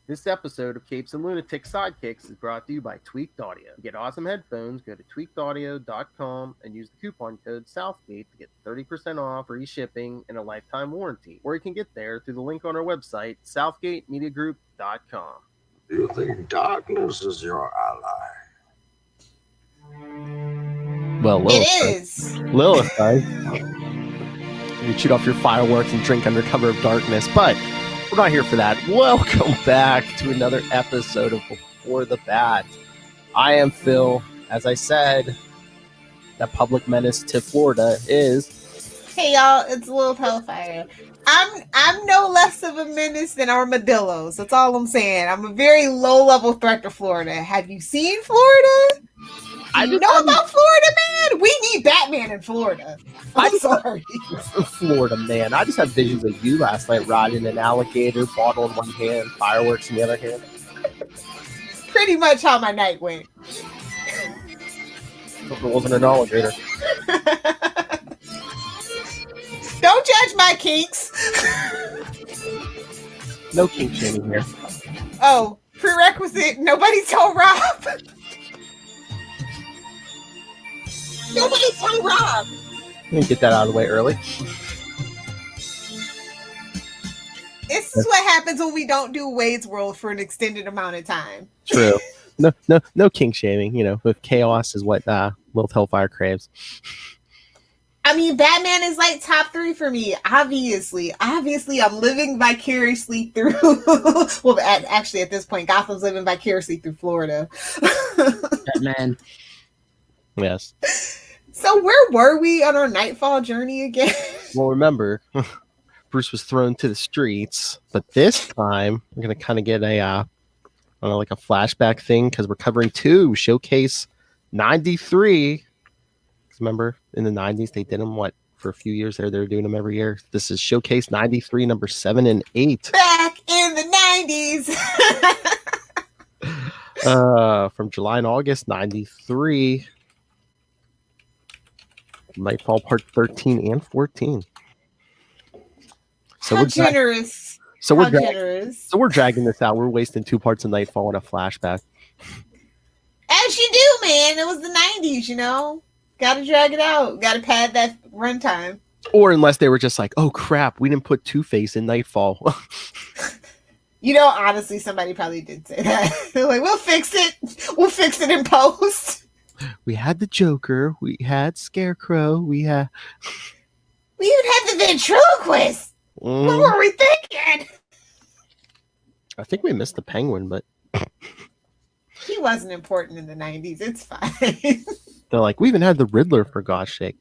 This episode of Capes and Lunatics Sidekicks is brought to you by Tweaked Audio. To get awesome headphones, go to tweakedaudio.com and use the coupon code Southgate to get 30% off, free shipping, and a lifetime warranty. Or you can get there through the link on our website, southgatemediagroup.com. You think darkness is your ally? Well, Lilith It does. is. Lilith does. You shoot off your fireworks and drink under cover of darkness, but we're not here for that. Welcome back to another episode of Before the Bat. I am Phil. As I said, that public menace to Florida is... Hey y'all, it's Lil Hellfire. I'm no less of a menace than armadillos. That's all I'm saying. I'm a very low level threat to Florida. Have you seen Florida? You know about Florida, man? We need Batman in Florida. I'm sorry. Florida, man. I just have visions of you last night riding an alligator, bottle in one hand, fireworks in the other hand. Pretty much how my night went. Hope it wasn't an alligator. Don't judge my kinks. No kink shaming here. Oh, prerequisite. Nobody told Rob. Nobody told Rob. Let me get that out of the way early. This is what happens when we don't do Wade's World for an extended amount of time. True. No kink shaming. You know, with chaos is what Lilith Hellfire craves. I mean, Batman is like top 3 for me. Obviously, I'm living vicariously through. Well, actually, at this point, Gotham's living vicariously through Florida. Batman. Yes. So where were we on our Knightfall journey again? Well, remember, Bruce was thrown to the streets, but this time we're gonna kind of get a like a flashback thing because we're covering 2 Showcase 93. Remember, in the 90s they did them for a few years there. They were doing them every year. This is Showcase 93, number 7 and 8. Back in the 90s. From July and August 93. Knightfall part 13 and 14. So How generous. So How generous. So we're dragging this out. We're wasting 2 parts of Knightfall and a flashback. As you do, man. It was the 90s, you know. Gotta drag it out. Gotta pad that runtime. Or unless they were just like, oh crap, we didn't put Two-Face in Knightfall. You know, honestly, somebody probably did say that. They're like, we'll fix it. We'll fix it in post. We had the Joker. We had Scarecrow. We even had the ventriloquist. What were we thinking? I think we missed the Penguin, but he wasn't important in the 90s. It's fine. They're like, we even had the Riddler, for God's sake.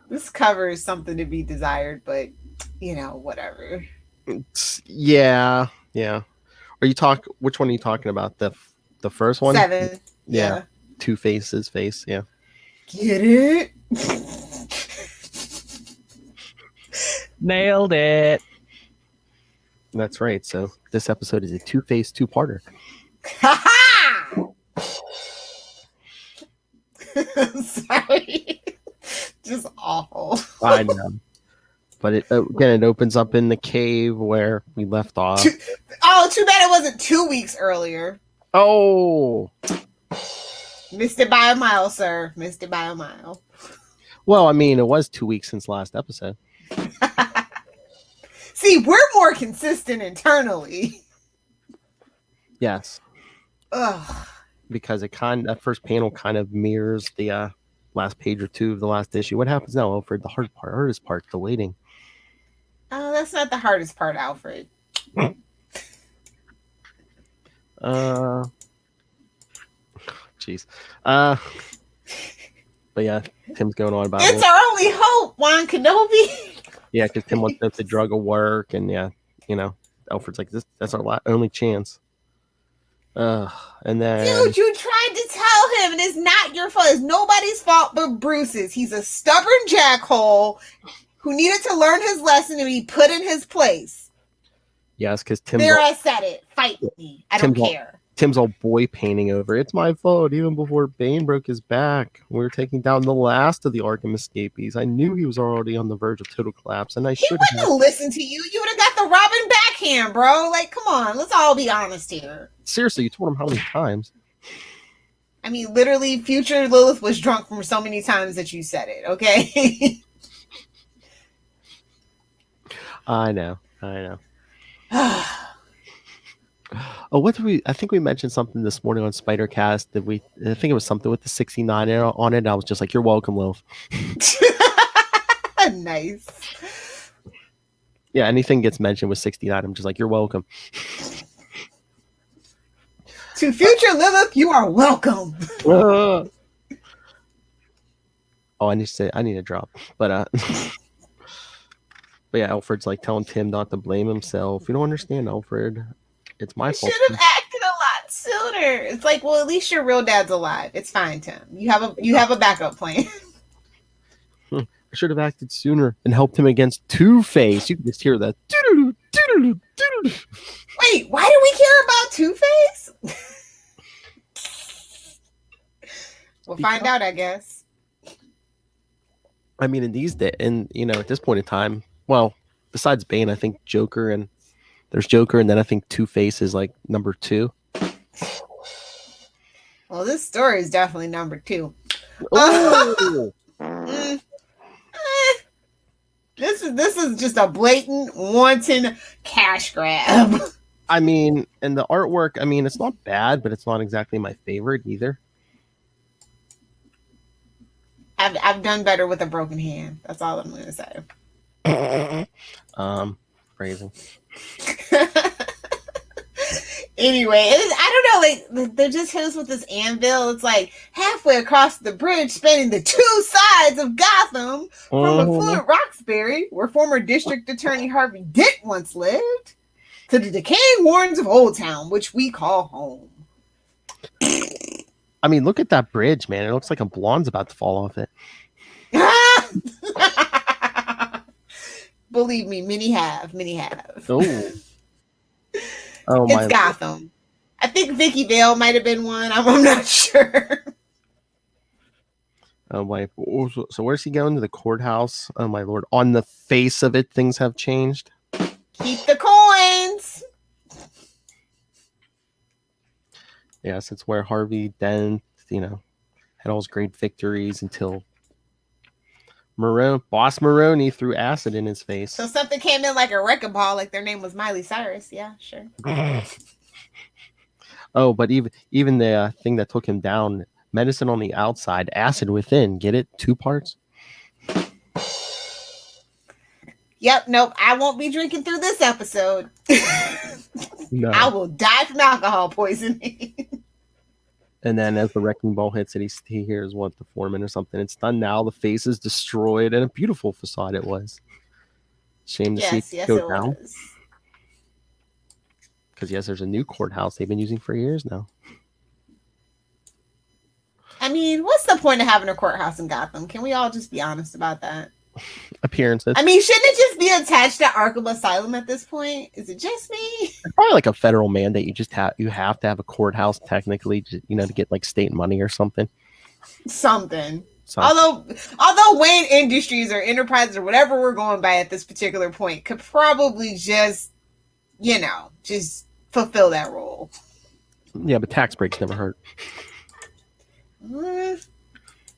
This cover is something to be desired, but you know, whatever. Yeah. Which one are you talking about? The first one? 7. Yeah. Two-Face's face, yeah. Get it? Nailed it. That's right. So this episode is a Two-Face 2-parter. Sorry. Just awful. I know. But it opens up in the cave where we left off. Too bad it wasn't 2 weeks earlier. Oh. Missed it by a mile, sir. Missed it by a mile. Well, I mean, it was 2 weeks since last episode. See, we're more consistent internally. Yes. Ugh. Because that first panel kind of mirrors the last page or 2 of the last issue. What happens now, Alfred? The hardest part, the waiting. Oh, that's not the hardest part, Alfred. Jeez. But yeah, Tim's going on about it's our only hope, Juan Kenobi. Yeah, because Tim wants to drug of work, and yeah, you know, Alfred's like, that's our only chance. And then dude, you tried to tell him, and it's not your fault. It's nobody's fault but Bruce's. He's a stubborn jackhole who needed to learn his lesson and be put in his place. Yes, because Tim. There, I said it. Fight me. I don't care. Tim's all boy painting over. It's my fault. Even before Bane broke his back, we were taking down the last of the Arkham escapees. I knew he was already on the verge of total collapse, and I should have. He wouldn't listen to you. You would have got the Robin backhand, bro. Like, come on. Let's all be honest here. Seriously, you told him how many times? I mean, literally, future Lilith was drunk from so many times that you said it, okay? I know. Oh, what did we? I think we mentioned something this morning on Spidercast. I think it was something with the 69 on it. I was just like, "You're welcome, Lilith." Nice. Yeah, anything gets mentioned with 69, I'm just like, "You're welcome." To future Lilith, you are welcome. Oh, I need a drop, but but yeah, Alfred's like telling Tim not to blame himself. You don't understand, Alfred. It's my fault. Should have acted a lot sooner. It's like, well, at least your real dad's alive. It's fine, Tim. You have a backup plan. I should have acted sooner and helped him against Two-Face. You can just hear that. Wait, why do we care about Two-Face? We'll find out, I guess. I mean, in these days, and at this point in time, well, besides Bane, I think there's Joker, and then I think Two-Face is like number 2. Well, this story is definitely number 2. Oh. This is just a blatant, wanton cash grab. I mean, and the artwork, I mean, it's not bad, but it's not exactly my favorite either. I've done better with a broken hand. That's all I'm gonna say. Phrasing. Anyway, I don't know, like they're just hit us with this anvil. It's like halfway across the bridge, spanning the 2 sides of Gotham, from affluent Roxbury, where former District Attorney Harvey Dent once lived, to the decaying warrens of Old Town, which we call home. I mean, look at that bridge, man. It looks like a blonde's about to fall off it. Believe me, many have. Oh, it's Gotham. I think Vicky Vale might have been one. I'm not sure. Oh my! So where's he going? To the courthouse? Oh my lord! On the face of it, things have changed. Keep the coins. Yes, it's where Harvey Dent, had all his great victories until Boss Maroney threw acid in his face. So something came in like a wrecking ball, like their name was Miley Cyrus. Yeah, sure. Oh, but even the thing that took him down, medicine on the outside, acid within. Get it? 2 parts? Yep, nope. I won't be drinking through this episode. No. I will die from alcohol poisoning. And then as the wrecking ball hits it, he hears the foreman or something. It's done now. The face is destroyed, and a beautiful facade it was. Shame to see it go down. Because yes, there's a new courthouse they've been using for years now. I mean, what's the point of having a courthouse in Gotham? Can we all just be honest about that? Appearances. I mean, shouldn't it just be attached to Arkham Asylum at this point? Is it just me? It's probably like a federal mandate. You have to have a courthouse technically, to get like state money or something. Something. Although Wayne Industries or Enterprises or whatever we're going by at this particular point could probably just fulfill that role. Yeah, but tax breaks never hurt.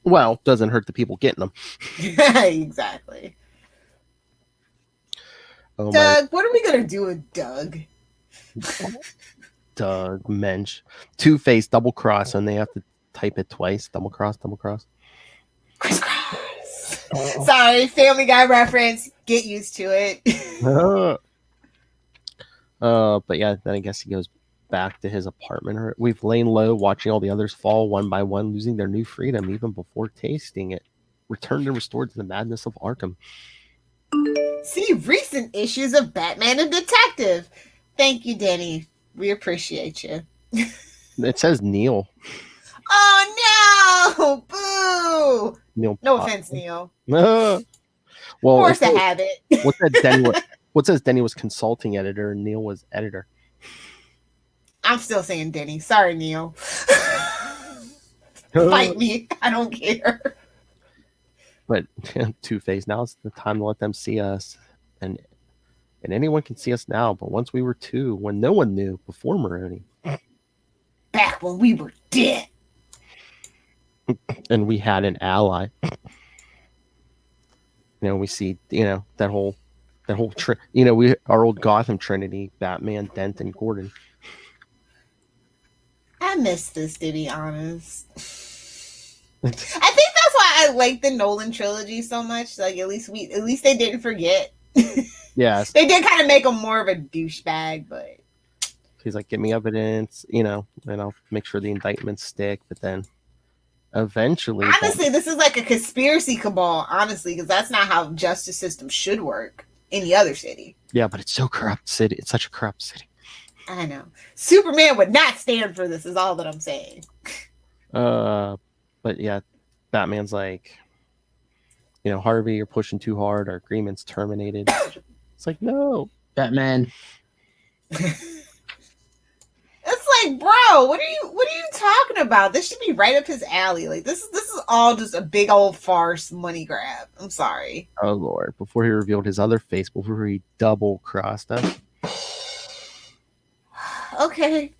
Well, doesn't hurt the people getting them. Exactly. Oh, Doug, what are we going to do with Doug? Doug, Mensch. Two-Face, double cross, and they have to type it twice. Double cross. Crisscross. Sorry, Family Guy reference. Get used to it. But yeah, then I guess he goes back to his apartment. We've lain low, watching all the others fall one by one, losing their new freedom even before tasting it. Returned and restored to the madness of Arkham. See recent issues of Batman and Detective. Thank you, Denny. We appreciate you. It says Neil. Oh no! Boo! Neil. No offense, Neil. Well, force a habit. What says Denny was consulting editor and Neil was editor. I'm still saying Denny. Sorry, Neil. Fight me. I don't care. But Two-Face, now it's the time to let them see us. And anyone can see us now, but once we were 2, when no one knew before Maroney. Back when we were dead. And we had an ally. We see, that whole our old Gotham Trinity, Batman, Dent, and Gordon. I miss this, to be honest. I think that's why I like the Nolan trilogy so much. Like, at least they didn't forget. Yes. They did kind of make him more of a douchebag, but he's like, give me evidence, and I'll make sure the indictments stick. But then eventually, honestly, this is like a conspiracy cabal, honestly, because that's not how justice system should work in the other city. Yeah, but it's so corrupt city. It's such a corrupt city. I know. Superman would not stand for this, is all that I'm saying. But yeah, Batman's like, Harvey, you're pushing too hard. Our agreement's terminated. It's like, no, Batman. It's like, bro, what are you talking about? This should be right up his alley. Like, this is all just a big old farce money grab. I'm sorry. Oh Lord! Before he revealed his other face, before he double crossed us. Okay.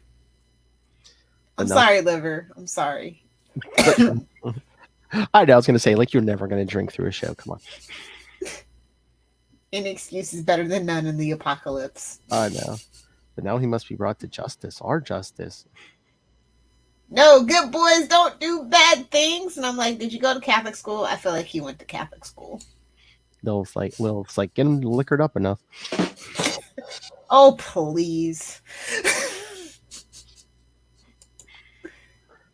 I'm sorry, Liver. I'm sorry. I know. I was gonna say, like, you're never gonna drink through a show. Come on. Any excuse is better than none in the apocalypse. I know. But now he must be brought to justice. Our justice. No, good boys don't do bad things. And I'm like, did you go to Catholic school? I feel like he went to Catholic school. Lil's like, get him liquored up enough. Oh, please.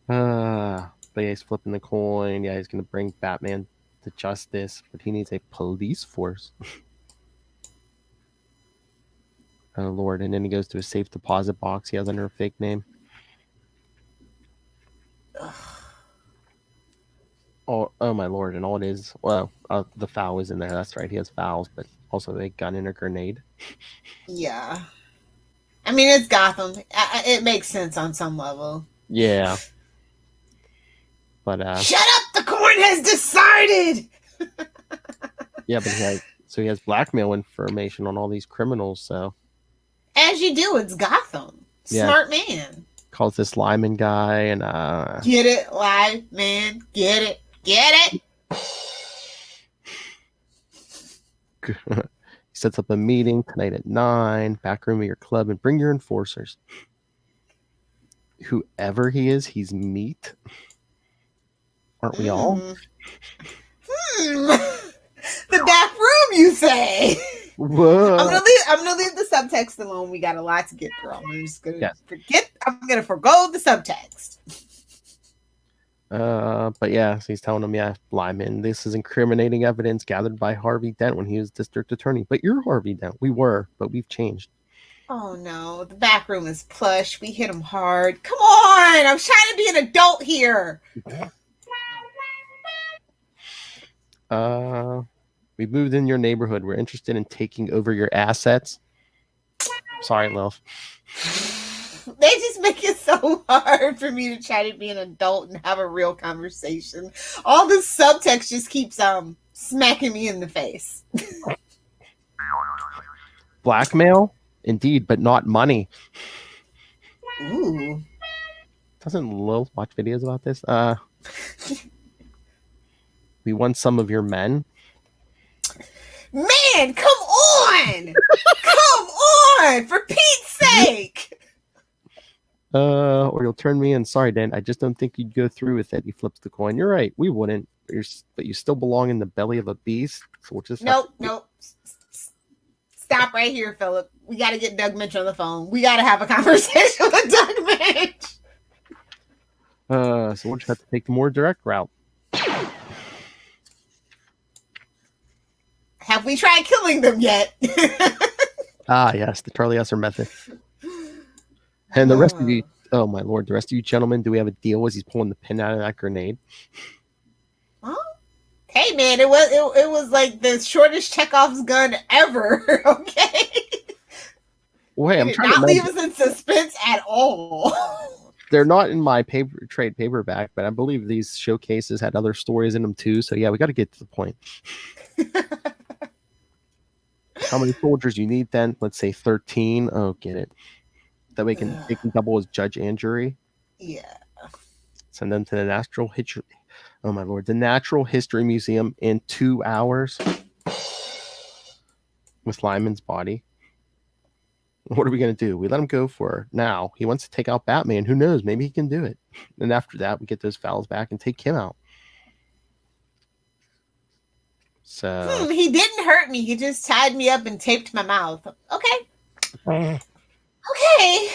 But yeah, he's flipping the coin. Yeah, he's gonna bring Batman to justice, but he needs a police force. Oh Lord! And then he goes to a safe deposit box he has under a fake name. Oh my Lord! And all it is, well, the foul is in there. That's right. He has fouls, but also a gun and a grenade. Yeah. I mean, it's Gotham. It makes sense on some level. Yeah. But shut up! The court has decided. Yeah, but he has blackmail information on all these criminals. So as you do, it's Gotham. Yeah. Smart man. Calls this Lyman guy and get it, live man. Get it. He sets up a meeting tonight at 9, back room of your club, and bring your enforcers. Whoever he is, he's meat. Aren't we all? The back room, you say? Whoa. I'm gonna leave the subtext alone. We got a lot to get through. I'm just gonna I'm gonna forgo the subtext. But yeah, so he's telling him, yeah, Lyman, this is incriminating evidence gathered by Harvey Dent when he was district attorney. But you're Harvey Dent. We were, but we've changed. Oh no, the back room is plush. We hit him hard. Come on, I'm trying to be an adult here. We moved in your neighborhood. We're interested in taking over your assets. Sorry, Lilf. They just make it so hard for me to try to be an adult and have a real conversation. All this subtext just keeps smacking me in the face. Blackmail? Indeed, but not money. Ooh. Doesn't Lil watch videos about this? We want some of your men. Man, come on! Come on! For Pete's sake! Or you'll turn me in. Sorry, Dan. I just don't think you'd go through with it. He flips the coin. You're right. We wouldn't. But you still belong in the belly of a beast. So we'll just Nope. Stop right here, Philip. We got to get Doug Mitch on the phone. We got to have a conversation with Doug Mitch. So we'll just have to take the more direct route. Have we tried killing them yet? Yes, the Charlie Esser method. And the rest of you, oh my Lord, the rest of you gentlemen, do we have a deal as he's pulling the pin out of that grenade? Huh? Hey man, it was like the shortest Chekhov's gun ever. Okay. Wait, I'm Did trying to not leave remember. us in suspense at all. They're not in my trade paperback, but I believe these showcases had other stories in them too. So yeah, we got to get to the point. How many soldiers you need then? Let's say 13. Oh, get it. That way it can double as judge and jury. Yeah. Send them to the Natural History. Oh my lord, the Natural History Museum in 2 hours with Lyman's body. What are we going to do? We let him go for now. He wants to take out Batman. Who knows? Maybe he can do it. And after that, we get those fouls back and take him out. So He didn't hurt me. He just tied me up and taped my mouth. Okay. Okay.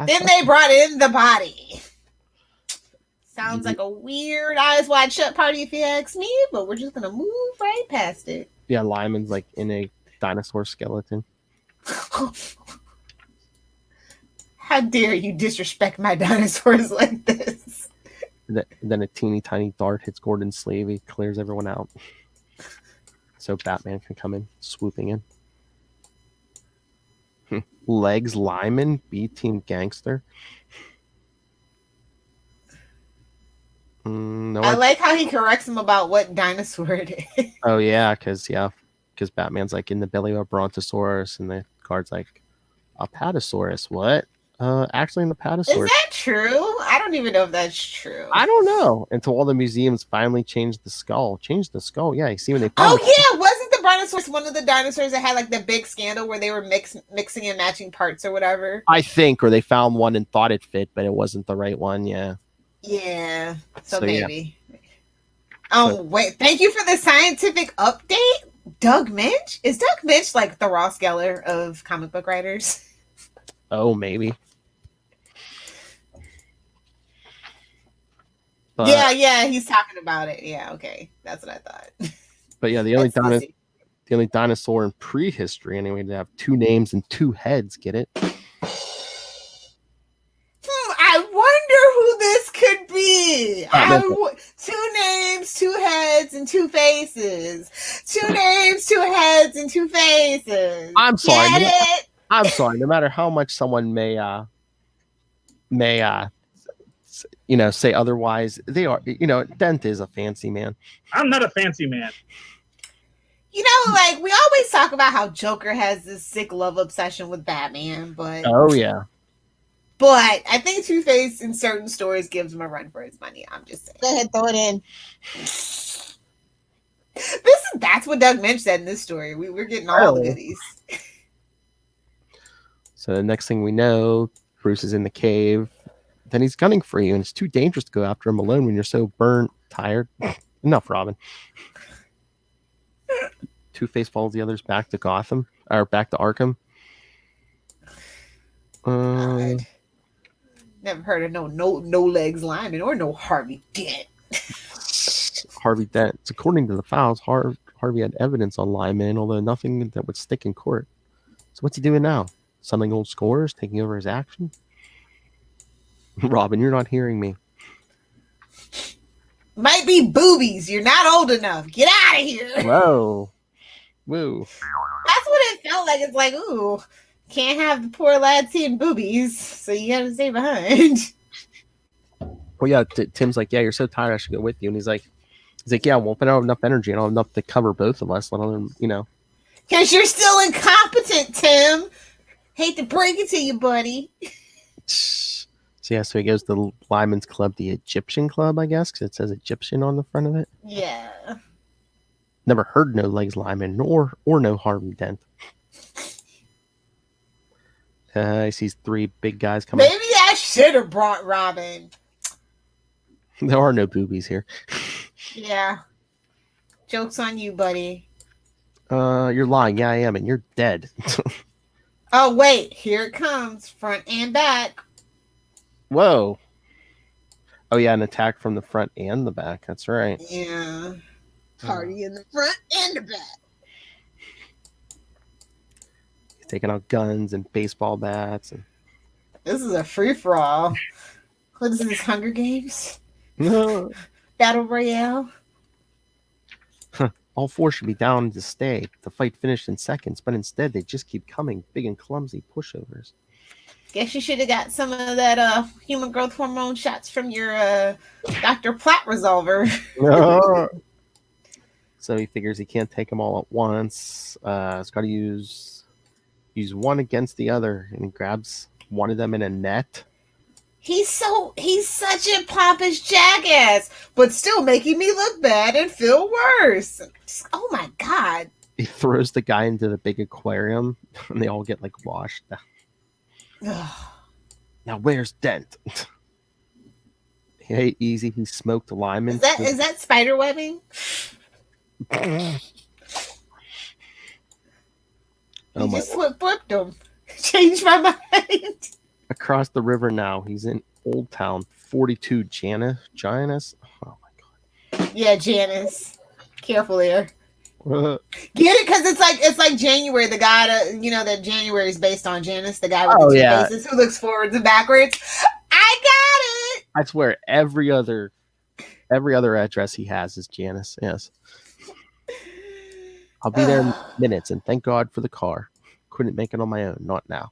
Then they brought in the body. Sounds like a weird Eyes Wide Shut party if you ask me, but we're just going to move right past it. Yeah, Lyman's like in a dinosaur skeleton. How dare you disrespect my dinosaurs like this? Then a teeny tiny dart hits Gordon's sleeve. He clears everyone out. So Batman can come in, swooping in. Legs Lyman, B-Team Gangster. No, I like how he corrects him about what dinosaur it is. Oh, yeah, because Batman's like in the belly of a brontosaurus, and the guard's like, a patasaurus. What? Actually, an apatosaurus. Is that true? I don't even know if that's true. I don't know. Until all the museums finally changed the skull. Yeah, you see when they. Oh yeah, wasn't the brontosaurus one of the dinosaurs that had like the big scandal where they were mixing and matching parts or whatever? I think, or they found one and thought it fit, but it wasn't the right one. Yeah. Yeah. So maybe. Yeah. Wait. Thank you for the scientific update. Doug Minch? Is Doug Minch like the Ross Geller of comic book writers? Oh, maybe. But, yeah, he's talking about it. Yeah, okay. That's what I thought. But yeah, the only dinosaur in prehistory anyway to have 2 names and 2 heads. Get it? I wonder who this could be. 2 names, 2 heads, and 2 faces. 2 names, 2 heads, and 2 faces. I'm sorry. Get it? I'm sorry. No matter how much someone may say otherwise, they are. Dent is a fancy man. I'm not a fancy man. Like we always talk about how Joker has this sick love obsession with Batman, but oh yeah. But I think Two-Face in certain stories gives him a run for his money. I'm just saying. Go ahead, throw it in. That's what Doug Minch said in this story. We're getting all the goodies. So the next thing we know, Bruce is in the cave. Then he's gunning for you, and it's too dangerous to go after him alone when you're so burnt, tired. Enough, Robin. Two-Face follows the others back to Gotham, or back to Arkham. Never heard of no legs Lyman or no Harvey Dent. Harvey Dent. According to the files, Harvey had evidence on Lyman, although nothing that would stick in court. So what's he doing now? Settling old scores, taking over his action? Robin, you're not hearing me. Might be boobies. You're not old enough. Get out of here. Whoa. Woo. That's what it felt like. It's like, ooh, can't have the poor lad seeing boobies, so you gotta stay behind. Well, yeah, Tim's like, yeah, you're so tired, I should go with you. And he's like, yeah, well, but I don't have enough energy. I don't have enough to cover both of us, let alone, Because you're still incompetent, Tim. Hate to break it to you, buddy. So yeah, so he goes to Lyman's Club, the Egyptian Club, I guess, because it says Egyptian on the front of it. Yeah. Never heard no legs Lyman, or no Harvey Dent. He sees 3 big guys coming. Maybe I should have brought Robin. There are no boobies here. Yeah. Joke's on you, buddy. You're lying. Yeah, I am, and you're dead. Oh, wait. Here it comes. Front and back. Whoa. Oh, yeah, an attack from the front and the back. That's right. Yeah. Party in the front and the back. He's taking out guns and baseball bats. And... This is a free-for-all. What is this, Hunger Games? No. Battle Royale? All four should be down to stay. The fight finished in seconds, but instead they just keep coming, big and clumsy pushovers. Guess you should have got some of that human growth hormone shots from your Dr. Platt resolver. So he figures he can't take them all at once. He's got to use one against the other, and he grabs one of them in a net. He's such a pompous jackass, but still making me look bad and feel worse. Oh my god. He throws the guy into the big aquarium, and they all get like washed. Now where's Dent? Hey, easy. He smoked linemen. Is that spider webbing? Oh You just flipped him. Changed my mind. Across the river now. He's in Old Town. 42 Janus. Oh my god. Yeah, Janice. Careful there. Uh, Get it? Because it's like January. The guy that January is based on Janice, the guy with the two faces who looks forwards and backwards. I got it. I swear, every other address he has is Janice. Yes. I'll be there in minutes, and thank God for the car. Couldn't make it on my own. Not now.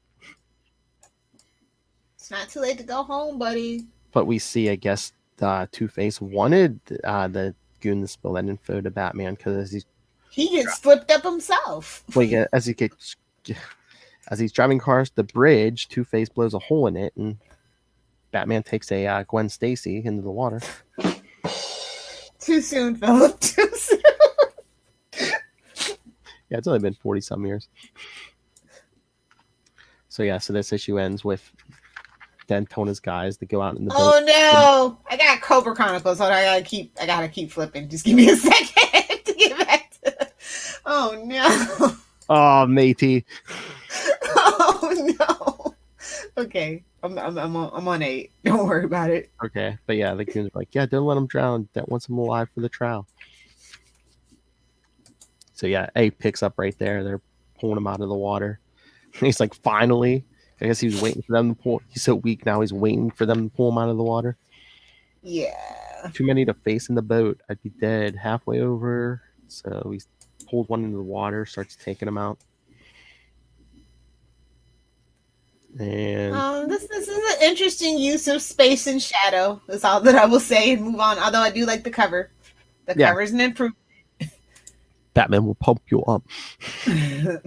It's not too late to go home, buddy. But we see, I guess, Two-Face wanted the goon to spill that info to Batman because he gets flipped up himself. Well, as he's driving cars the bridge, Two-Face blows a hole in it, and Batman takes a Gwen Stacy into the water. Too soon, Philip. Too soon. Yeah, it's only been 40-some years. So this issue ends with Dentona's guys that go out in the boat. Oh no! I got Cobra Chronicles. Hold on, I gotta keep flipping. Just give me a second to get back to. Oh no! Oh, matey. Oh no! Okay, I'm on 8. Don't worry about it. Okay, but yeah, the goons are like, yeah, don't let him drown. That wants him alive for the trial. So yeah, A picks up right there. They're pulling him out of the water. And he's like, finally. I guess he was waiting for them to pull. He's so weak now. He's waiting for them to pull him out of the water. Yeah. Too many to face in the boat. I'd be dead halfway over. So he's pulled one into the water, starts taking him out. And this is an interesting use of space and shadow. That's all that I will say and move on. Although I do like the cover. The cover's an improvement. Batman will pump you up. Yeah,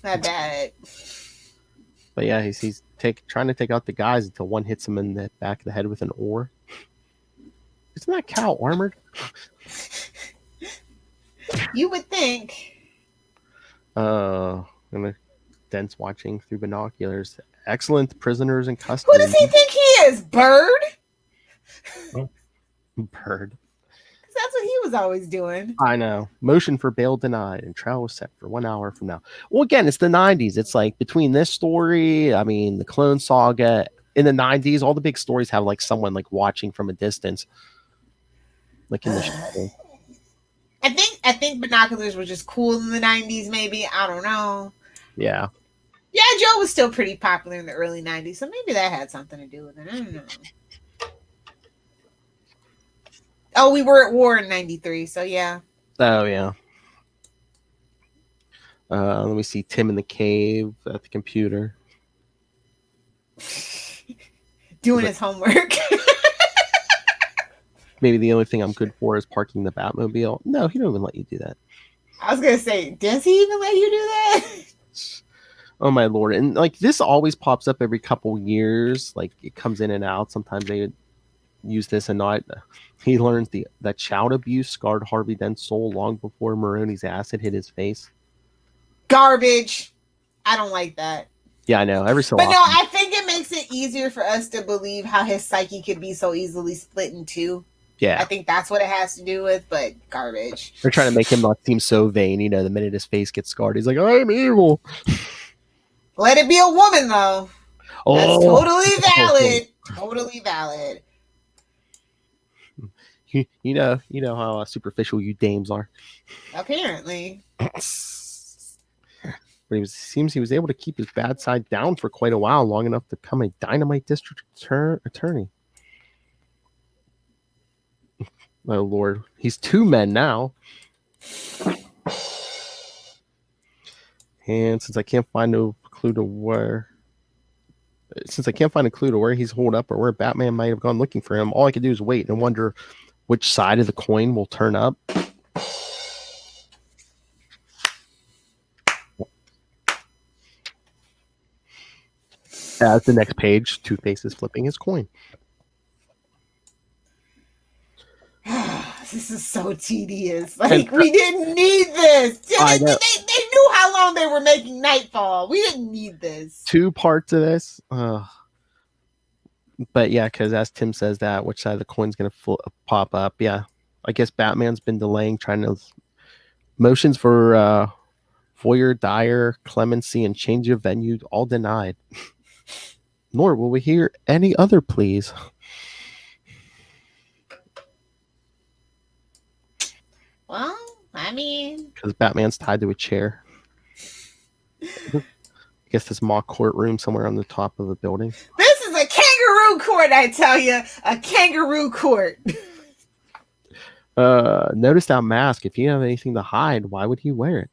I bet. But yeah, he's trying to take out the guys until one hits him in the back of the head with an oar. Isn't that cow armored? You would think. Dent's watching through binoculars. Excellent prisoners in custody. Who does he think he is? Bird? Bird. That's what he was always doing. I know. Motion for bail denied, and trial was set for 1 hour from now. Well, again, it's the 90s. It's like between this story, I mean, the Clone Saga, in the 90s, all the big stories have like someone like watching from a distance, like in the shadow. I think binoculars were just cool in the 90s. Maybe, I don't know. Yeah. Yeah, Joe was still pretty popular in the early 90s, so maybe that had something to do with it. I don't know. Oh, we were at war in 93, so yeah. Oh, yeah. Let me see Tim in the cave at the computer. Doing his homework. Maybe the only thing I'm good for is parking the Batmobile. No, he don't even let you do that. I was going to say, does he even let you do that? Oh, my Lord. And like this always pops up every couple years. Like it comes in and out. Sometimes they use this and not. He learns that child abuse scarred Harvey Dent's soul long before Maroni's acid hit his face. Garbage. I don't like that. Yeah, I know. Every so But often. no, I think it makes it easier for us to believe how his psyche could be so easily split in two. Yeah. I think that's what it has to do with, but garbage. They're trying to make him not seem so vain. You know, the minute his face gets scarred, he's like, I'm evil. Let it be a woman, though. Oh. That's totally valid. Totally valid. You know how superficial you dames are. Apparently. But seems he was able to keep his bad side down for quite a while, long enough to become a dynamite district attorney. Oh Lord, he's two men now. And since I can't find a clue to where he's holed up or where Batman might have gone looking for him, all I can do is wait and wonder which side of the coin will turn up. As the next page, Two-Face is flipping his coin. This is so tedious. Like, we didn't need this. They knew how long they were making Knightfall. We didn't need this. 2 parts of this. But yeah, because as Tim says that, which side of the coin's going to pop up? Yeah. I guess Batman's been delaying, trying to... Motions for Foyer, Dyer, clemency, and change of venue all denied. Nor will we hear any other pleas. Well, I mean... Because Batman's tied to a chair. I guess this mock courtroom somewhere on the top of the building. This is a kangaroo court, I tell you. A kangaroo court. Notice that mask. If you have anything to hide, why would he wear it?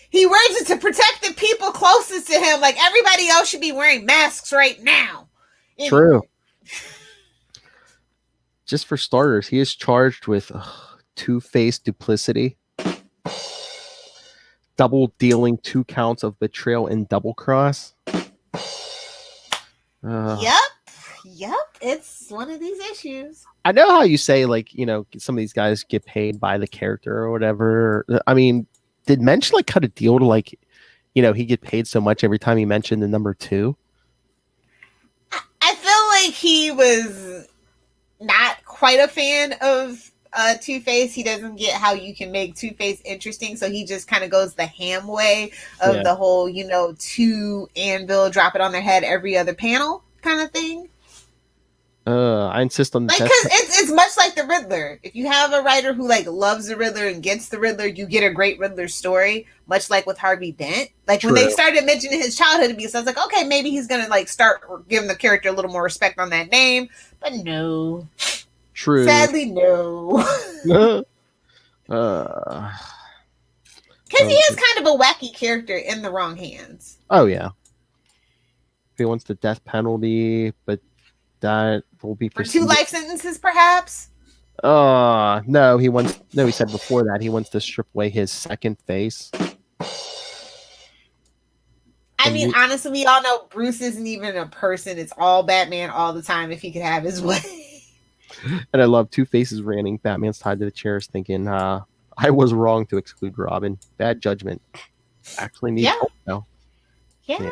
He wears it to protect the people closest to him. Like, everybody else should be wearing masks right now. Anyway. True. Just for starters, he is charged with two-faced duplicity, double dealing 2 counts of betrayal and double cross. Yep. It's one of these issues. I know how you say, like, you know, some of these guys get paid by the character or whatever. I mean, did Mensch like cut a deal to, like, you know, he get paid so much every time he mentioned the number 2? I feel like he was not quite a fan of Two-Face. He doesn't get how you can make Two-Face interesting, so he just kind of goes the ham way of the whole, you know, 2 anvil, drop it on their head every other panel kind of thing. I insist on the because it's much like the Riddler. If you have a writer who like loves the Riddler and gets the Riddler, you get a great Riddler story. Much like with Harvey Dent. Like when they started mentioning his childhood abuse, I was like, okay, maybe he's gonna like start giving the character a little more respect on that name. But no. True. Sadly, no. Because he is kind of a wacky character in the wrong hands. Oh yeah. He wants the death penalty, but that will be for 2 life sentences, perhaps. No, he said before that he wants to strip away his second face. I mean, honestly, we all know Bruce isn't even a person. It's all Batman all the time if he could have his way. And I love Two-Face's ranting. Batman's tied to the chairs thinking, I was wrong to exclude Robin. Bad judgment. Actually needs help now. Yeah.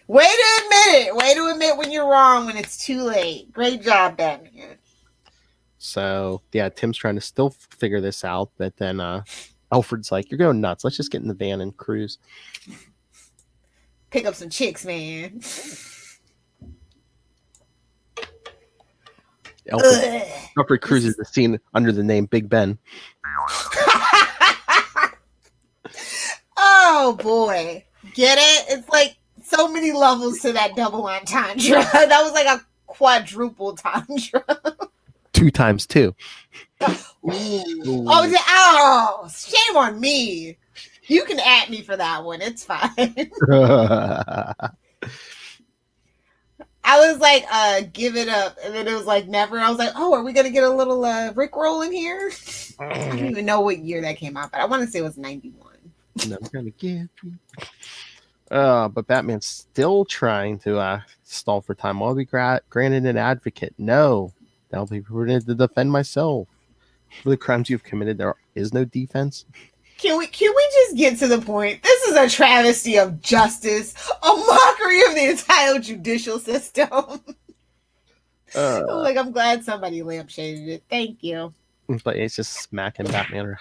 Way to admit it. Way to admit when you're wrong when it's too late. Great job, Batman. So, yeah, Tim's trying to still figure this out, but then Alfred's like, you're going nuts. Let's just get in the van and cruise. Pick up some chicks, man. Alfred cruises the scene under the name Big Ben. Oh, boy. Get it? It's like so many levels to that double entendre. That was like a quadruple tundra. 2 times 2. Ooh. Oh, shame on me. You can at me for that one. It's fine. I was like, give it up. And then it was like, never. I was like, oh, are we going to get a little Rickroll in here? I don't even know what year that came out, but I want to say it was 91. No, I'm going to give you. But Batman's still trying to stall for time. I'll be granted an advocate. No, I'll be permitted to defend myself. For the crimes you've committed, there is no defense. Can we just get to the point? This is a travesty of justice, a mockery of the entire judicial system. Like, I'm glad somebody lampshaded it. Thank you. But it's just smacking Batman.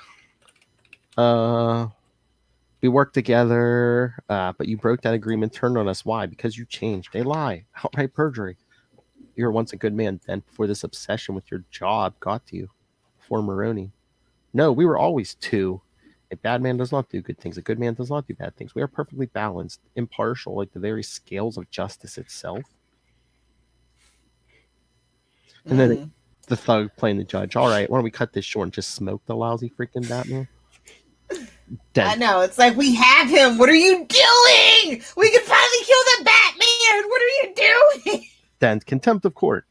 We worked together, but you broke that agreement, turned on us. Why? Because you changed. They lie. Outright perjury. You were once a good man, then before this obsession with your job got to you. Before Maroni. No, we were always 2. A bad man does not do good things. A good man does not do bad things. We are perfectly balanced, impartial, like the very scales of justice itself. And then the thug playing the judge. All right, why don't we cut this short and just smoke the lousy freaking Batman? I know. It's like, we have him. What are you doing? We can finally kill the Batman. What are you doing? Then contempt of court.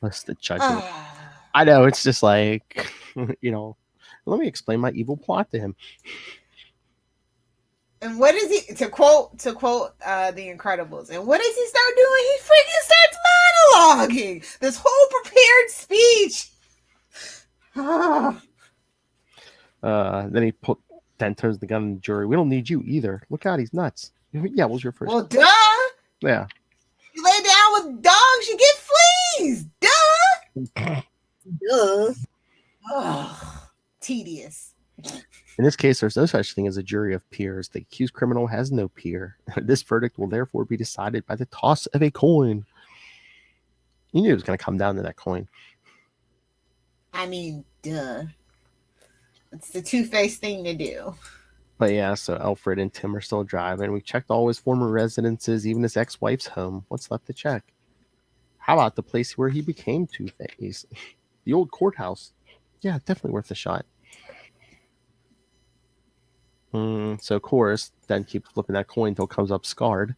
That's the judge. I know. It's just like, let me explain my evil plot to him. And what is he, to quote The Incredibles, and what does he start doing? He freaking starts monologuing this whole prepared speech. Then he turns the gun on the jury. We don't need you either. Look out, he's nuts. Yeah, what was your first? Well, duh. Yeah. You lay down with dogs, you get fleas. Duh. Duh. Ugh. Tedious. In this case, there's no such thing as a jury of peers. The accused criminal has no peer. This verdict will therefore be decided by the toss of a coin. You knew it was going to come down to that coin. I mean, duh. It's the two-faced thing to do. But yeah, so Alfred and Tim are still driving. We checked all his former residences, even his ex-wife's home. What's left to check? How about the place where he became Two-Face? The old courthouse. Yeah, definitely worth a shot. So, of course, then keeps flipping that coin until it comes up scarred.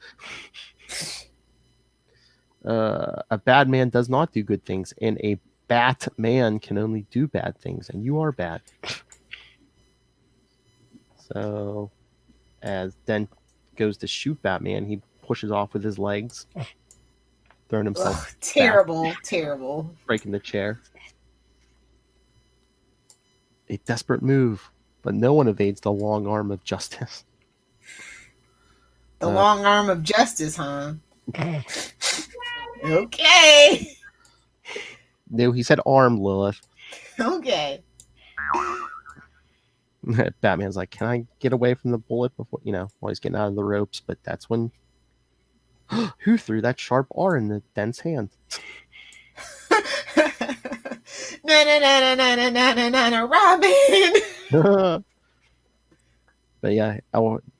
A bad man does not do good things, and a Batman can only do bad things, and you are bad. So, as Dent goes to shoot Batman, he pushes off with his legs, throwing himself. Ugh, terrible, terrible. Breaking the chair. A desperate move, but no one evades the long arm of justice. The long arm of justice, huh? Okay. No, he said arm, Lilith. Okay. Batman's like, can I get away from the bullet before, while he's getting out of the ropes? But that's when, who threw that sharp R in the Dent's hand? No, Robin. But yeah,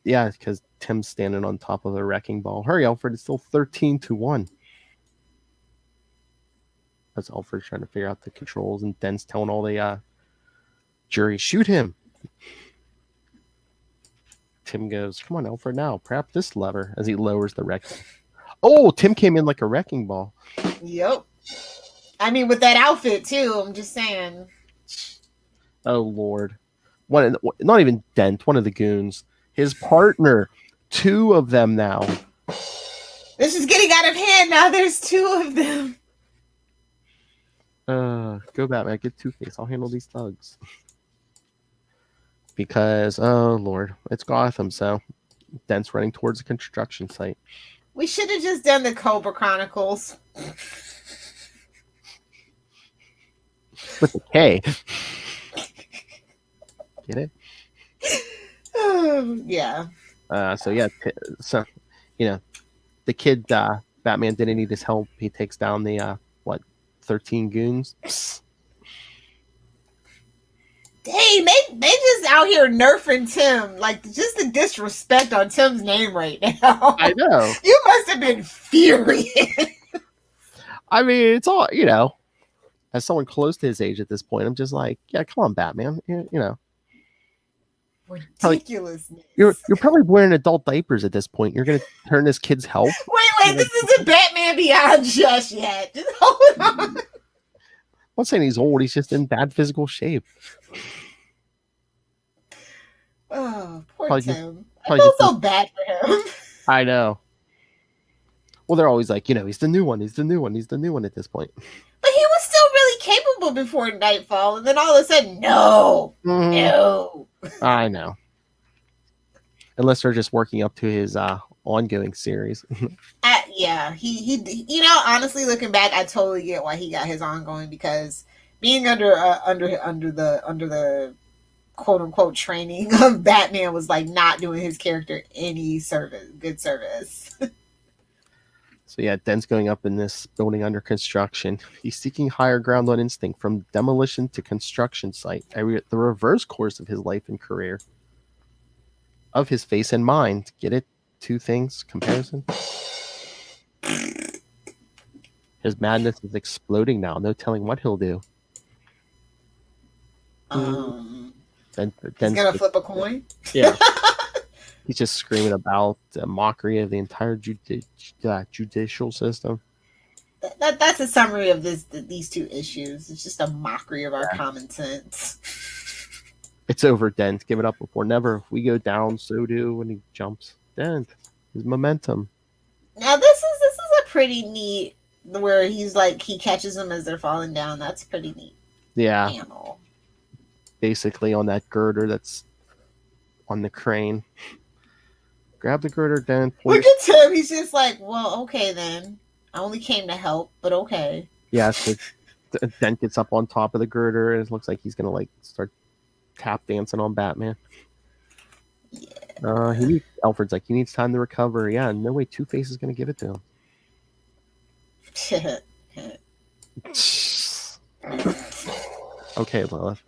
because Tim's standing on top of a wrecking ball. Hurry, Alfred! It's still 13-1. That's Alfred trying to figure out the controls, and Dent's telling all the jury, shoot him. Tim goes, come on, Alfred, now. Perhaps this lever, as he lowers the wrecking. Oh, Tim came in like a wrecking ball. Yep. I mean, with that outfit, too. I'm just saying. Oh, Lord. Not even Dent, one of the goons. His partner. Two of them now. This is getting out of hand now. There's two of them. Go Batman, get Two-Face. I'll handle these thugs. Because, oh Lord, it's Gotham, so Dent's running towards the construction site. We should have just done the Cobra Chronicles. With the K. Get it? Yeah. The kid, Batman didn't need his help. He takes down the, 13 goons. Dang, they just out here nerfing Tim. Like, just the disrespect on Tim's name right now. I know. You must have been furious. I mean, it's all, as someone close to his age at this point, I'm just like, yeah, come on, Batman. Ridiculousness. You're probably wearing adult diapers at this point. You're going to turn this kid's help. Wait, this isn't Batman Beyond just yet. Just hold on. I'm not saying he's old. He's just in bad physical shape. Oh, poor Probably Tim. I feel so bad for him. I know. Well, they're always like, he's the new one. He's the new one. He's the new one at this point. But he was still really capable before Knightfall. And then all of a sudden, no. I know. Unless they're just working up to his ongoing series. Yeah, he honestly looking back, I totally get why he got his ongoing, because being under the quote unquote training of Batman was like not doing his character any good service. So yeah, Dent's going up in this building under construction. He's seeking higher ground on instinct, from demolition to construction site. The reverse course of his life and career. Of his face and mind. Get it? Two things. Comparison. His madness is exploding now. No telling what he'll do. He's Then gonna flip a coin. yeah. He's just screaming about the mockery of the entire judicial system. That's a summary of these two issues. It's just a mockery of our common sense. It's over, Dent. Give it up before never. If we go down, so do when he jumps. Dent. His momentum. Now this is a pretty neat where he's like he catches them as they're falling down. That's pretty neat. Yeah. Panel. Basically on that girder that's on the crane. Grab the girder, Dent. Look at him. He's just like, well, okay then. I only came to help, but okay. Yeah, so Dent gets up on top of the girder and it looks like he's gonna like start tap dancing on Batman. Yeah. Alfred's like, he needs time to recover. Yeah, no way Two-Face is gonna give it to him. Okay, Lilith.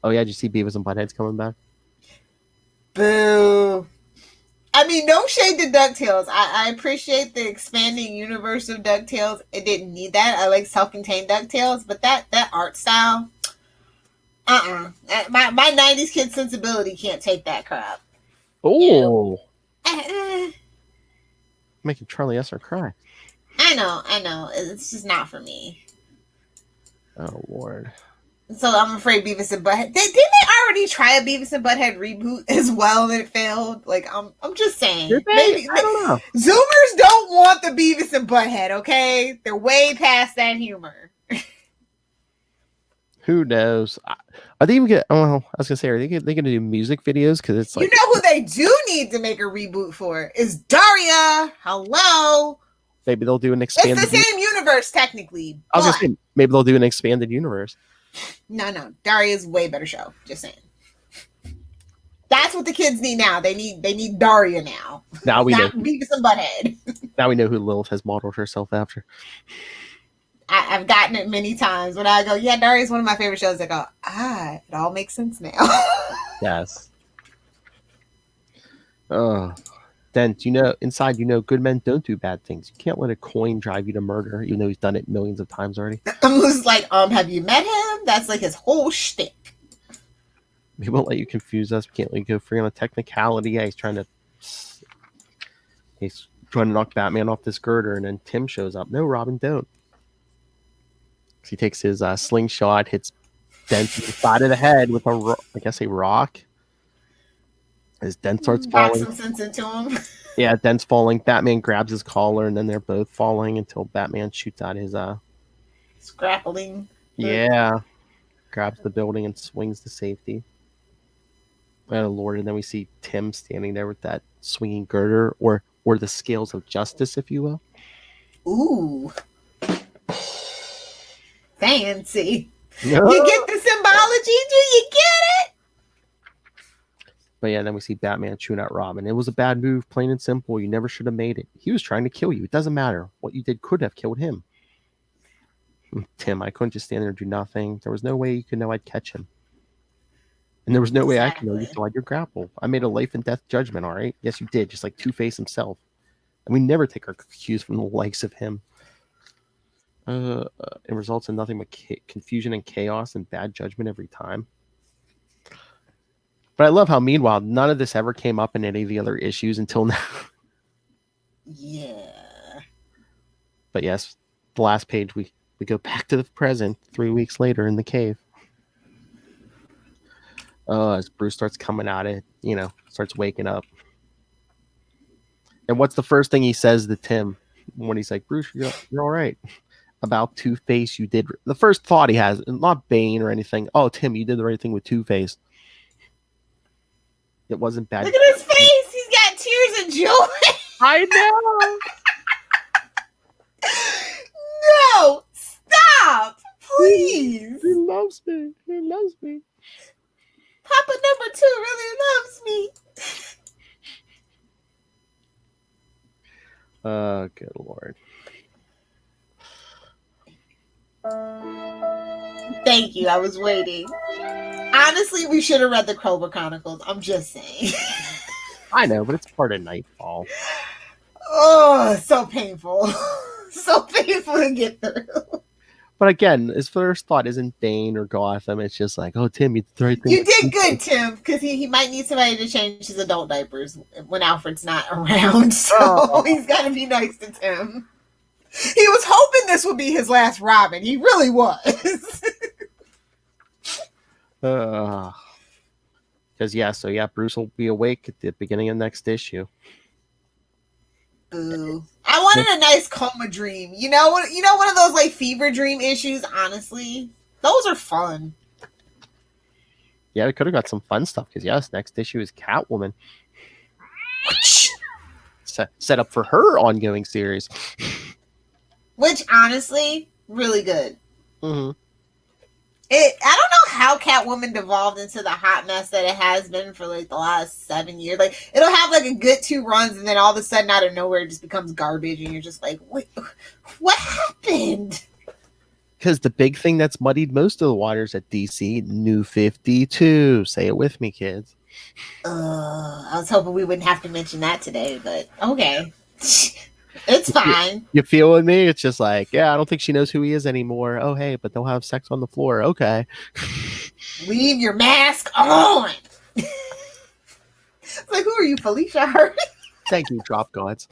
Oh yeah, did you see Beavis and Butthead's coming back? Boo. I mean, no shade to DuckTales. I appreciate the expanding universe of DuckTales. It didn't need that. I like self-contained DuckTales, but that art style, my 90s kid sensibility can't take that crap. Oh, making Charlie Esser cry. I know. It's just not for me. Oh Lord. So I'm afraid Beavis and Butthead. Didn't they already try a Beavis and Butthead reboot as well and it failed? Like I'm just saying. Maybe, I don't know. Zoomers don't want the Beavis and Butthead. Okay, they're way past that humor. Who knows? Are they even I was gonna say, are they gonna do music videos? Because it's like, you know who they do need to make a reboot for is Daria. Hello. Maybe they'll do an expanded. It's the same universe technically. I was gonna say maybe they'll do an expanded universe. No. Daria's way better show. Just saying. That's what the kids need now. They need Daria now. Now we know. Beavis and Butthead. Now we know who Lilith has modeled herself after. I've gotten it many times when I go, yeah, Daria's one of my favorite shows. I go, it all makes sense now. Yes. Oh, Dent, inside, good men don't do bad things. You can't let a coin drive you to murder, even though he's done it millions of times already. I'm just like, have you met him? That's like his whole shtick. We won't let you confuse us. We can't let you go free on a technicality. Yeah, he's trying to knock Batman off this girder, and then Tim shows up. No, Robin, don't. He takes his slingshot, hits Dent in the side of the head with a rock. As Dent starts falling. Knock some sense into him. Yeah, Dent's falling. Batman grabs his collar, and then they're both falling until Batman shoots out his scrappling. Yeah. Grabs the building and swings to safety. Oh Lord, and then we see Tim standing there with that swinging girder, or the scales of justice, if you will. Ooh. Fancy. No. You get the symbology? Do you get it? But yeah, then we see Batman chewing out Robin. It was a bad move, plain and simple. You never should have made it. He was trying to kill you. It doesn't matter. What you did could have killed him. Tim, I couldn't just stand there and do nothing. There was no way you could know I'd catch him. And there was no way I could know you still had your grapple. I made a life and death judgment, all right? Yes, you did, just like Two-Face himself. And we never take our cues from the likes of him. It results in nothing but confusion and chaos and bad judgment every time. But I love how, meanwhile, none of this ever came up in any of the other issues until now. Yeah. But yes, the last page, we go back to the present 3 weeks later in the cave. As Bruce starts coming at it, starts waking up. And what's the first thing he says to Tim when he's like, Bruce, you're all right? About Two-Face, you did... The first thought he has, not Bane or anything. Oh, Tim, you did the right thing with Two-Face. It wasn't bad. Look at his face. He's got tears of joy. I know. No, stop, please. He loves me. He loves me. Papa number 2 really loves me. Oh, good Lord. Thank you. I was waiting. Honestly, we should have read the Cobra Chronicles. I'm just saying. I know, but it's part of Knightfall. Oh, so painful. So painful to get through. But again, his first thought isn't Bane or Gotham. It's just like, oh, Tim, you did the right thing. You did good, Tim, because he might need somebody to change his adult diapers when Alfred's not around. So he's got to be nice to Tim. He was hoping this would be his last Robin. He really was. Because Bruce will be awake at the beginning of next issue. Boo. I wanted a nice coma dream. You know, one of those like fever dream issues. Honestly, those are fun. Yeah, we could have got some fun stuff. Because next issue is Catwoman. Set up for her ongoing series. Which honestly, really good. Mm-hmm. I don't know how Catwoman devolved into the hot mess that it has been for like the last 7 years. Like it'll have like a good 2 runs, and then all of a sudden, out of nowhere, it just becomes garbage, and you're just like, "Wait, what happened?" Because the big thing that's muddied most of the waters at DC, New 52. Say it with me, kids. I was hoping we wouldn't have to mention that today, but okay. It's fine. You feeling me? It's just like, I don't think she knows who he is anymore. Oh, hey, but they'll have sex on the floor. Okay. Leave your mask on. It's like, who are you, Felicia Hardy? Thank you, Drop Gods.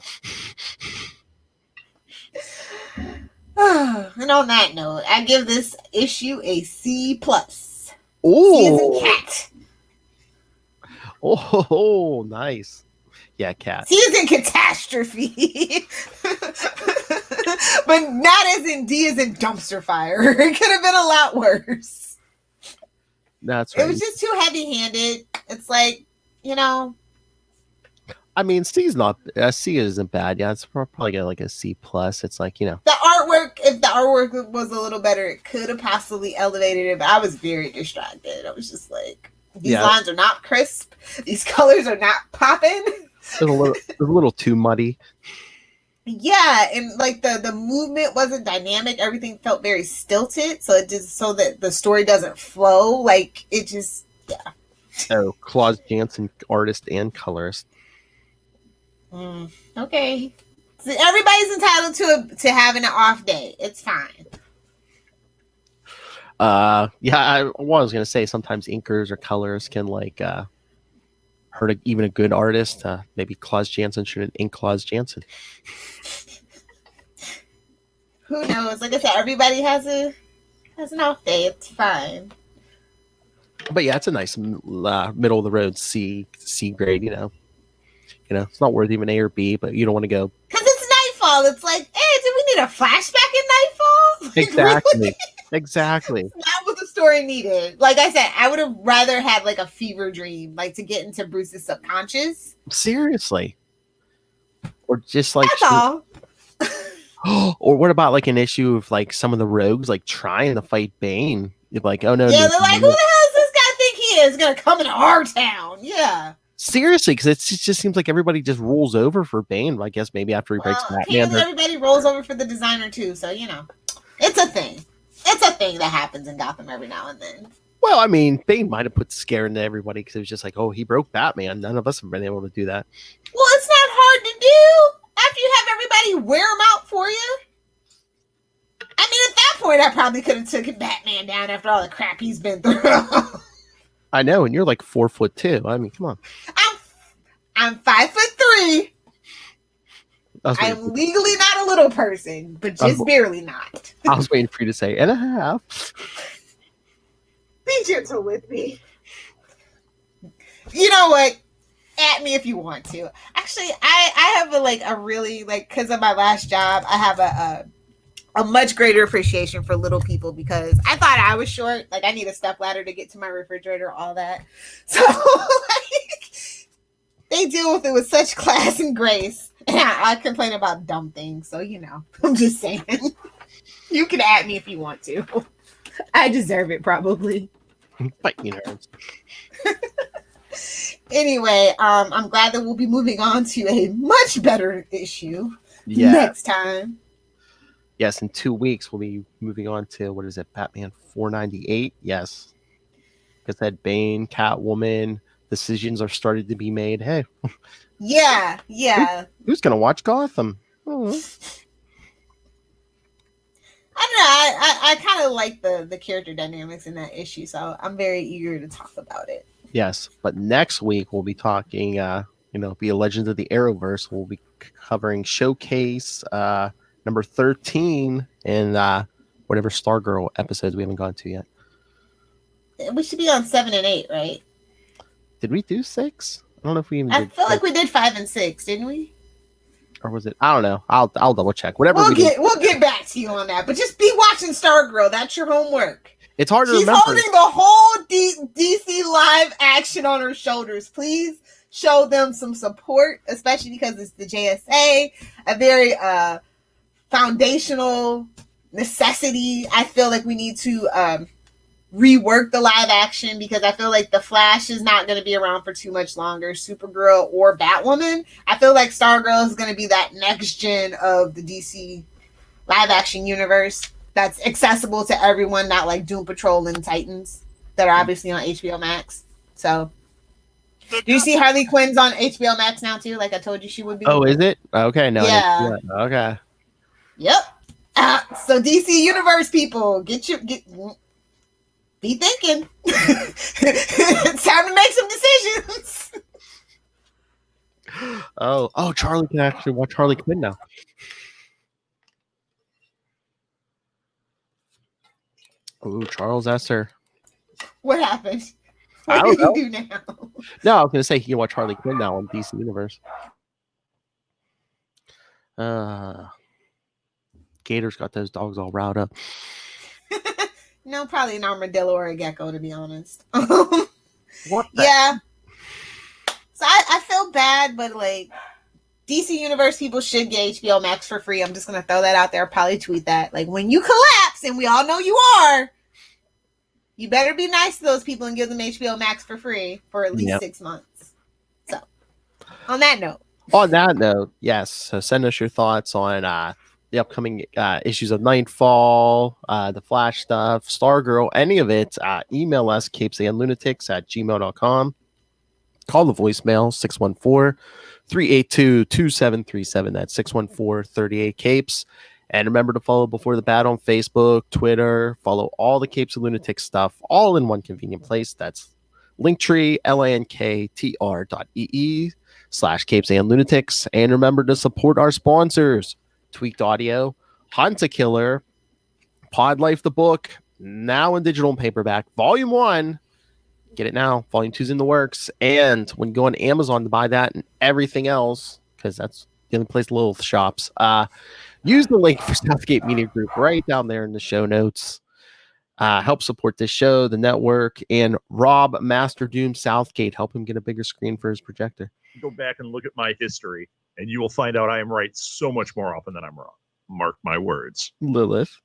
And on that note, I give this issue a C+. Oh, C as in cat. Oh, nice. Yeah, cat. C as in catastrophe. But not as in D as in dumpster fire. It could have been a lot worse. That's right. It was just too heavy-handed. It's like, I mean, C isn't bad. Yeah, it's probably got like a C+. It's like, the artwork, if the artwork was a little better, it could have possibly elevated it, but I was very distracted. I was just like, these lines are not crisp. These colors are not popping. It was a little too muddy. Yeah, and like the movement wasn't dynamic. Everything felt very stilted, so it just so that the story doesn't flow. Like it just, Oh, Claus Janson, artist and colorist. Okay, so everybody's entitled to having an off day. It's fine. I was gonna say sometimes inkers or colorists can like hurt even a good artist. Maybe Claus Janson shouldn't ink Claus Janson. Who knows? Like I said, everybody has an off day. It's fine. But yeah, it's a nice middle of the road C grade. It's not worth even A or B, but you don't want to go. Because it's Knightfall. It's like, hey, did we need a flashback in Knightfall? Exactly. Really? Exactly. Not what the story needed. Like I said, I would have rather had like a fever dream, like to get into Bruce's subconscious. Seriously. Or just like That's all. Or what about like an issue of like some of the rogues like trying to fight Bane? You're like, oh no. Yeah, they're like, who the hell does this guy think he is? Gonna come into our town? Yeah. Seriously, because it just seems like everybody just rolls over for Bane. I guess maybe after he breaks Batman. Everybody rolls over for the designer too, so it's a thing. It's a thing that happens in Gotham every now and then. Well, I mean, Bane might have put scare into everybody because it was just like, oh, he broke Batman. None of us have been able to do that. Well, it's not hard to do after you have everybody wear them out for you. I mean, at that point, I probably could have taken Batman down after all the crap he's been through. I know, and you're like 4'2". I mean, come on. I'm 5'3". I'm legally not a little person, but just barely not. I was waiting for you to say, and a half. Be gentle with me. You know what? At me if you want to. Actually, I have a really, because of my last job, I have a much greater appreciation for little people because I thought I was short. Like, I need a step ladder to get to my refrigerator, all that. So, they deal with it with such class and grace. And I complain about dumb things. So, I'm just saying. You can at me if you want to. I deserve it, probably. Bite me, nerds. Anyway, I'm glad that we'll be moving on to a much better issue next time. Yes, in 2 weeks we'll be moving on to Batman 498. Yes, because that Bane, Catwoman, decisions are starting to be made. Hey, Yeah. who's gonna watch Gotham? Oh. I don't know. I kind of like the character dynamics in that issue, so I'm very eager to talk about it. Yes, but next week we'll be talking, be a Legends of the Arrowverse. We'll be covering Showcase number 13 and whatever Stargirl episodes we haven't gone to yet. We should be on 7 and 8, right? Did we do 6? I don't know if we even I did. feel like we did 5 and 6, didn't we? Or was it? I don't know. I'll double check. Whatever we'll get back to you on that. But just be watching Stargirl. That's your homework. It's hard to She's remember. She's holding the whole DC live action on her shoulders. Please show them some support, especially because it's the JSA, a very foundational necessity. I feel like we need to rework the live action because I feel like the Flash is not going to be around for too much longer. Supergirl or Batwoman. I feel like Stargirl is going to be that next gen of the DC live action universe that's accessible to everyone, not like Doom Patrol and Titans that are obviously on HBO Max. So, do you see Harley Quinn's on HBO Max now too? Like I told you she would be. Oh, is it? Okay, no. Yeah. Okay. Yep. So DC Universe people, be thinking. It's time to make some decisions. Oh, Charlie can actually watch Harley Quinn now. Oh, Charles Esser. What happened? I What don't do you do now? No, I was going to say he can watch Harley Quinn now on DC Universe. Gator's got those dogs all riled up. No, probably an armadillo or a gecko, to be honest. What? Yeah. So I feel bad, but like DC Universe people should get HBO Max for free. I'm just gonna throw that out there. I'll probably tweet that. Like when you collapse, and we all know you are, you better be nice to those people and give them HBO Max for free for at least 6 months. So on that note, yes. So send us your thoughts on the upcoming issues of Knightfall, the Flash stuff, Stargirl, any of it. Email us, capesandlunatics@gmail.com. Call the voicemail, 614-382-2737. That's 614-38-CAPES. And remember to follow Before the Bat on Facebook, Twitter. Follow all the Capes and Lunatics stuff, all in one convenient place. That's Linktree, linktr.ee/Capes and And remember to support our sponsors, Tweaked Audio, Hunt a Killer, Pod Life the book, now in digital and paperback, Volume 1. Get it now. Volume 2's in the works. And when you go on Amazon to buy that and everything else, because that's the only place little shops, use the link for Southgate Media Group right down there in the show notes. Help support this show, the network, and Rob Master Doom Southgate. Help him get a bigger screen for his projector. Go back and look at my history, and you will find out I am right so much more often than I'm wrong. Mark my words. Lilith.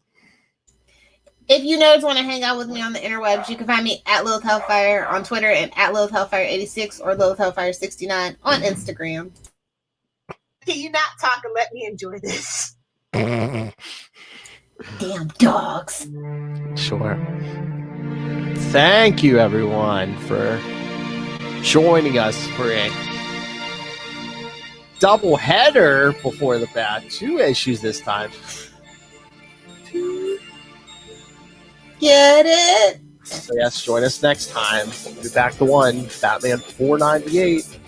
if you nerds want to hang out with me on the interwebs, you can find me at Lilith Hellfire on Twitter and at Lilith Hellfire 86 or Lilith Hellfire 69 on Instagram. Can you not talk and let me enjoy this? Damn dogs. Sure. Thank you, everyone, for joining us for a double header before the bat. 2 issues this time. Get it? So yes, join us next time. We'll be back to 1, Batman 498.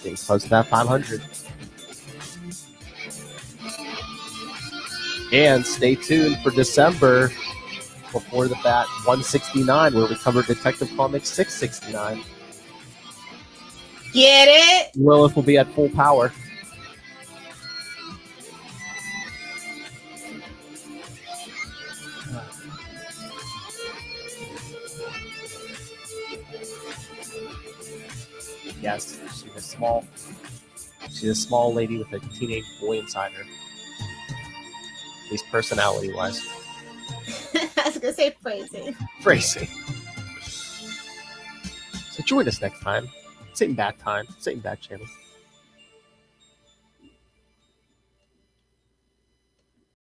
Getting close to that 500. And stay tuned for December before the bat 169, where we cover Detective Comics 669. Get it? Lilith will be at full power. Yes, she's a small lady with a teenage boy inside her. At least personality-wise. I was going to say phrasing. Phrasing. So join us next time. Same bat time. Same bat channel.